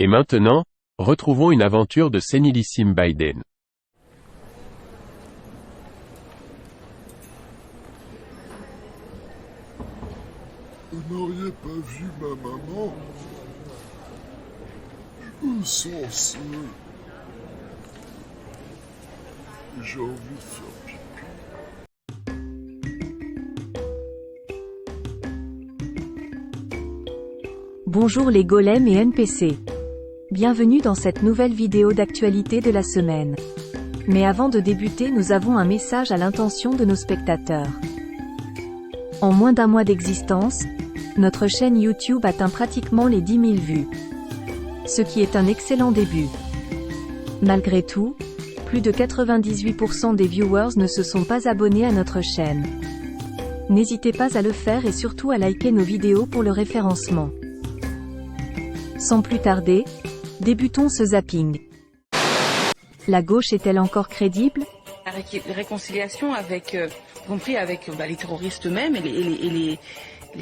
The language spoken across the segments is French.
Et maintenant, retrouvons une aventure de Senilissime Biden. Vous n'auriez pas vu ma maman? Je me sens seul. Et j'ai envie de faire pipi. Bonjour les golems et NPC. Bienvenue dans cette nouvelle vidéo d'actualité de la semaine. Mais avant de débuter, nous avons un message à l'intention de nos spectateurs. En moins d'un mois d'existence, notre chaîne YouTube atteint pratiquement les 10 000 vues. Ce qui est un excellent début. Malgré tout, plus de 98% des viewers ne se sont pas abonnés à notre chaîne. N'hésitez pas à le faire et surtout à liker nos vidéos pour le référencement. Sans plus tarder, débutons ce zapping. La gauche est-elle encore crédible? La réconciliation avec, y compris avec les terroristes eux-mêmes et les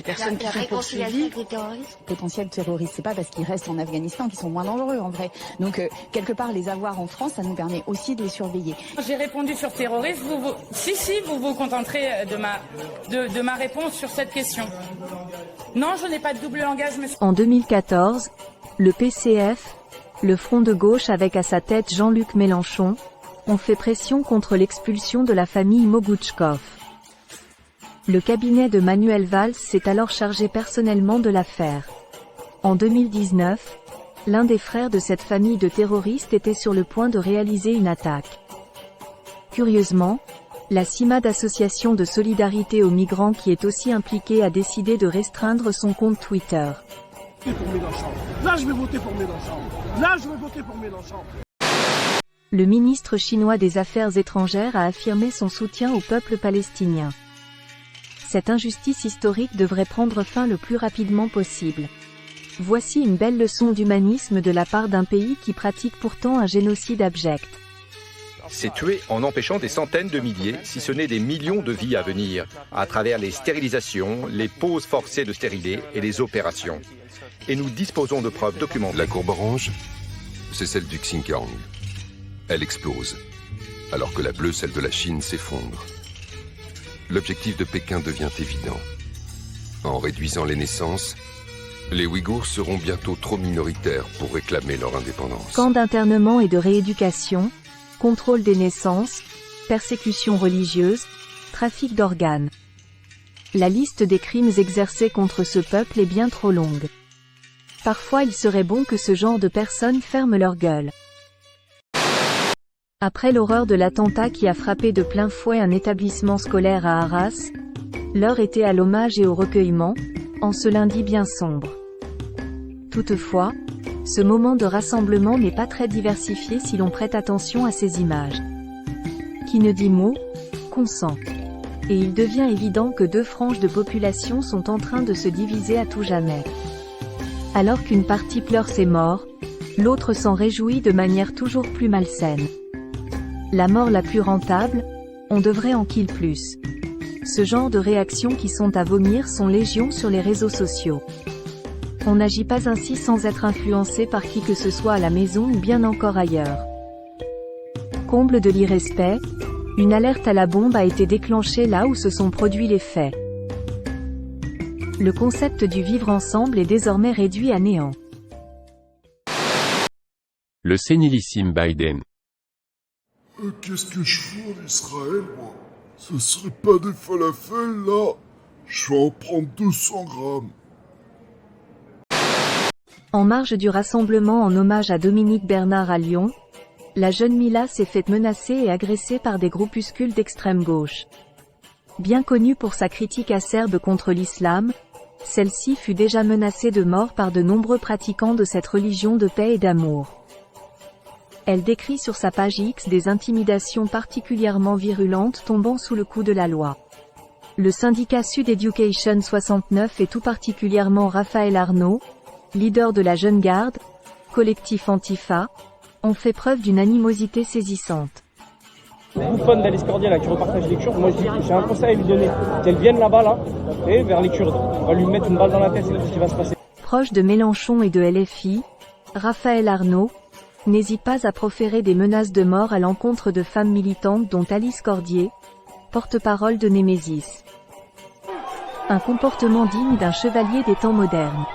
personnes qui sont poursuivies. Potentiels terroristes, c'est pas parce qu'ils restent en Afghanistan qu'ils sont moins dangereux en vrai. Donc quelque part les avoir en France, ça nous permet aussi de les surveiller. J'ai répondu sur terrorisme, vous vous contenterez de ma réponse sur cette question. Non, je n'ai pas de double langage, monsieur. En 2014, le PCF, le Front de gauche avec à sa tête Jean-Luc Mélenchon, ont fait pression contre l'expulsion de la famille Mogouchkov. Le cabinet de Manuel Valls s'est alors chargé personnellement de l'affaire. En 2019, l'un des frères de cette famille de terroristes était sur le point de réaliser une attaque. Curieusement, la CIMAD, association de solidarité aux migrants qui est aussi impliquée, a décidé de restreindre son compte Twitter. Là, je vais voter pour Mélenchon. Là, je vais voter pour Mélenchon. Le ministre chinois des Affaires étrangères a affirmé son soutien au peuple palestinien. Cette injustice historique devrait prendre fin le plus rapidement possible. Voici une belle leçon d'humanisme de la part d'un pays qui pratique pourtant un génocide abject. C'est tuer en empêchant des centaines de milliers, si ce n'est des millions de vies à venir, à travers les stérilisations, les pauses forcées de stérilés et les opérations. Et nous disposons de preuves documentaires. La courbe orange, c'est celle du Xinjiang. Elle explose, alors que la bleue, celle de la Chine, s'effondre. L'objectif de Pékin devient évident. En réduisant les naissances, les Ouïghours seront bientôt trop minoritaires pour réclamer leur indépendance. Camps d'internement et de rééducation, contrôle des naissances, persécutions religieuses, trafic d'organes. La liste des crimes exercés contre ce peuple est bien trop longue. Parfois il serait bon que ce genre de personnes ferment leur gueule. Après l'horreur de l'attentat qui a frappé de plein fouet un établissement scolaire à Arras, l'heure était à l'hommage et au recueillement, en ce lundi bien sombre. Toutefois, ce moment de rassemblement n'est pas très diversifié si l'on prête attention à ces images. Qui ne dit mot, consent. Et il devient évident que deux franges de population sont en train de se diviser à tout jamais. Alors qu'une partie pleure ses morts, l'autre s'en réjouit de manière toujours plus malsaine. La mort la plus rentable, on devrait en kill plus. Ce genre de réactions qui sont à vomir sont légion sur les réseaux sociaux. On n'agit pas ainsi sans être influencé par qui que ce soit à la maison ou bien encore ailleurs. Comble de l'irrespect, une alerte à la bombe a été déclenchée là où se sont produits les faits. Le concept du vivre ensemble est désormais réduit à néant. Le Senilissime Biden. Qu'est-ce que je fous en Israël, moi? Ce serait pas des falafels, là? Je vais en prendre 200 grammes. En marge du rassemblement en hommage à Dominique Bernard à Lyon, la jeune Mila s'est faite menacer et agresser par des groupuscules d'extrême gauche. Bien connue pour sa critique acerbe contre l'islam, celle-ci fut déjà menacée de mort par de nombreux pratiquants de cette religion de paix et d'amour. Elle décrit sur sa page X des intimidations particulièrement virulentes tombant sous le coup de la loi. Le syndicat Sud Education 69 et tout particulièrement Raphaël Arnaud, leader de la Jeune Garde, collectif Antifa, ont fait preuve d'une animosité saisissante. Bouffonne d'Alice Cordier là qui repartage les Kurdes, moi je dis j'ai un conseil à lui donner, qu'elle vienne là-bas là, et vers les Kurdes. On va lui mettre une balle dans la tête, c'est tout ce qui va se passer. Proche de Mélenchon et de LFI, Raphaël Arnaud, n'hésite pas à proférer des menaces de mort à l'encontre de femmes militantes dont Alice Cordier, porte-parole de Némésis. Un comportement digne d'un chevalier des temps modernes.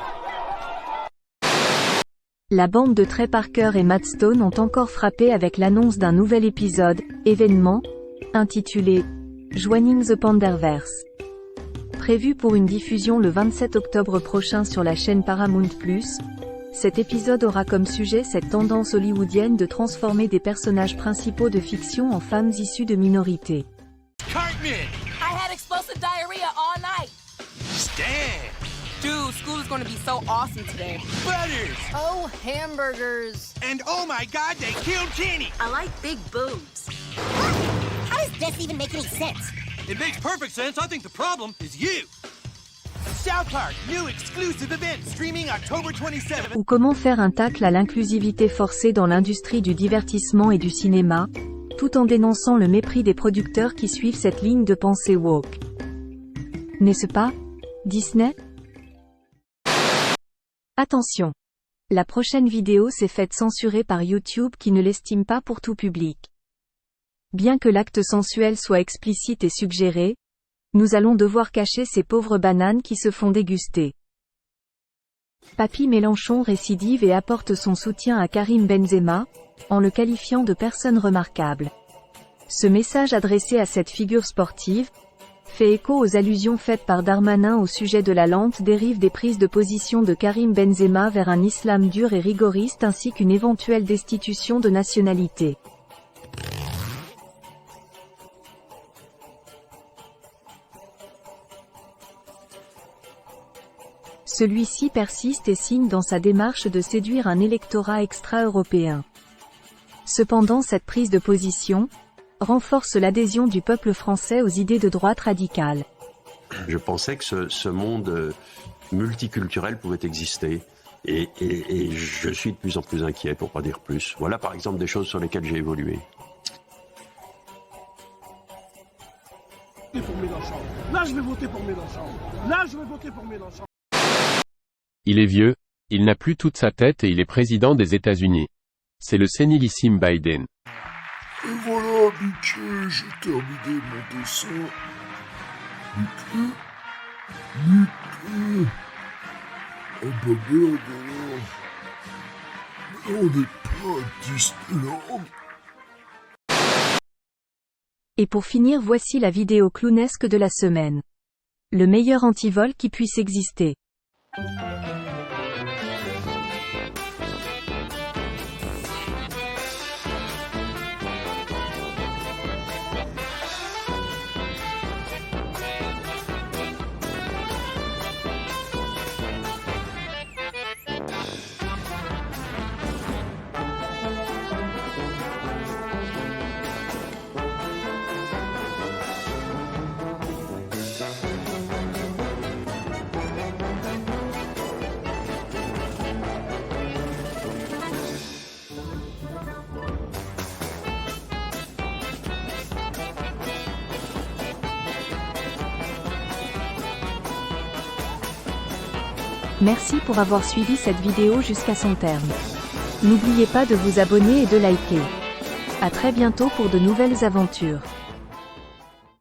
La bande de Trey Parker et Matt Stone ont encore frappé avec l'annonce d'un nouvel épisode, événement, intitulé « Joining the Panderverse ». Prévu pour une diffusion le 27 octobre prochain sur la chaîne Paramount+, cet épisode aura comme sujet cette tendance hollywoodienne de transformer des personnages principaux de fiction en femmes issues de minorités. Cartman! I had explosive diarrhea all night. Stan! Dude, school is going to be so awesome today. Butters! Oh, hamburgers. And oh my god, they killed Kenny! I like big boobs. How does this even make any sense? It makes perfect sense. I think the problem is you. South Park, new exclusive event streaming October 27th. Ou comment faire un tacle à l'inclusivité forcée dans l'industrie du divertissement et du cinéma, tout en dénonçant le mépris des producteurs qui suivent cette ligne de pensée woke. N'est-ce pas, Disney? Attention! La prochaine vidéo s'est faite censurer par YouTube qui ne l'estime pas pour tout public. Bien que l'acte sensuel soit explicite et suggéré, nous allons devoir cacher ces pauvres bananes qui se font déguster. Papy Mélenchon récidive et apporte son soutien à Karim Benzema, en le qualifiant de personne remarquable. Ce message adressé à cette figure sportive, fait écho aux allusions faites par Darmanin au sujet de la lente dérive des prises de position de Karim Benzema vers un islam dur et rigoriste ainsi qu'une éventuelle destitution de nationalité. Celui-ci persiste et signe dans sa démarche de séduire un électorat extra-européen. Cependant cette prise de position renforce l'adhésion du peuple français aux idées de droite radicale. Je pensais que ce monde multiculturel pouvait exister et je suis de plus en plus inquiet, pour pas dire plus. Voilà par exemple des choses sur lesquelles j'ai évolué. Là je vais voter pour Mélenchon. Là je vais voter pour Mélenchon. Il est vieux, il n'a plus toute sa tête et il est président des États-Unis. C'est le sénilissime Biden. Et voilà, Mickey, j'ai terminé mon dessin. Mickey? Oh bah merde alors. Mais on n'est pas à Disneyland. Et pour finir, voici la vidéo clownesque de la semaine. Le meilleur antivol qui puisse exister. Merci pour avoir suivi cette vidéo jusqu'à son terme. N'oubliez pas de vous abonner et de liker. À très bientôt pour de nouvelles aventures.